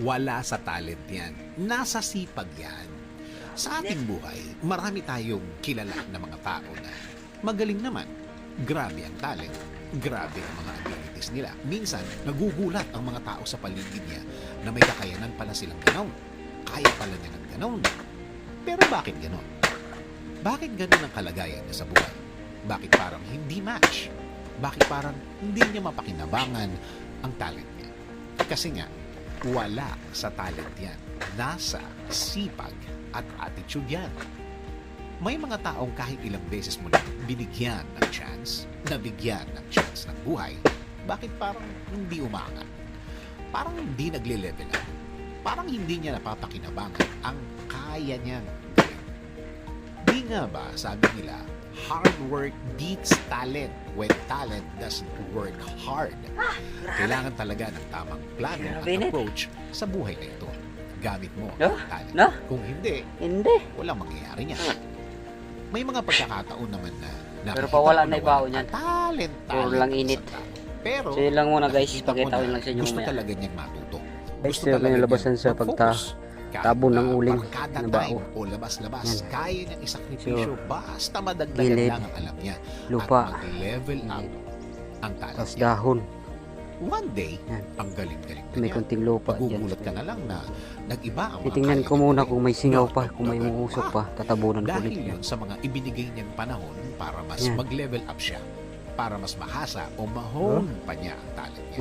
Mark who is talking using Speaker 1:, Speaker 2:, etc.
Speaker 1: Wala sa talent yan. Nasa sipag yan. Sa ating buhay, marami tayong kilala na mga tao na magaling naman. Grabe ang talent. Grabe ang mga abilities nila. Minsan, nagugulat ang mga tao sa paligid niya na may kakayanan pala silang ganon. Kaya pala niya ng ganon. Pero bakit ganon? Bakit ganon ang kalagayan niya sa buhay? Bakit parang hindi match? Bakit parang hindi niya mapakinabangan ang talent niya? Kasi nga, wala sa talent yan. Nasa sipag at attitude yan. May mga taong kahit ilang beses mo lang binigyan ng chance, nabigyan ng chance ng buhay, bakit parang hindi umangat? Parang hindi nagle-level up. Parang hindi niya napapakinabangan ang kaya niyang gawin. Di nga ba, sabi nila, hard work beats talent when talent doesn't work hard. Kailangan talaga ng tamang plano at approach sa buhay na ito. Gamit mo ang talent. Kung hindi, walang mangyayari niya. May mga pagkakataon naman na
Speaker 2: pero pawala na ibaw niyan.
Speaker 1: Talent.
Speaker 2: Puro lang init.
Speaker 1: Pero,
Speaker 2: So yun lang muna guys, pakita ko lang sa inyo
Speaker 1: gusto
Speaker 2: mamaya.
Speaker 1: talaga niyang matuto.
Speaker 2: Guys, ito yung labasan sa tabon ng uling na bao.
Speaker 1: O labas-labas, kaya niyang isakripisyo basta madagdagan
Speaker 2: gilid,
Speaker 1: lang ang alam niya
Speaker 2: lupa,
Speaker 1: at mag-level up ang talent
Speaker 2: tapos
Speaker 1: niya.
Speaker 2: dahon.
Speaker 1: One day,
Speaker 2: Yan.
Speaker 1: ang galing-galing na
Speaker 2: May
Speaker 1: niya.
Speaker 2: konting lupa dyan.
Speaker 1: Magugulat ka na lang na nag-iba ang mga
Speaker 2: Titingnan
Speaker 1: kaya
Speaker 2: ko
Speaker 1: niyang
Speaker 2: muna
Speaker 1: gawin.
Speaker 2: kung may singaw pa,
Speaker 1: No,
Speaker 2: kung may
Speaker 1: no,
Speaker 2: umuusok pa, tatabunan ko
Speaker 1: dahil
Speaker 2: ulit yan.
Speaker 1: yun sa mga ibinigay niyang panahon para mas
Speaker 2: Yan.
Speaker 1: mag-level up siya, para mas mahasa o mahone pa niya ang talent niya.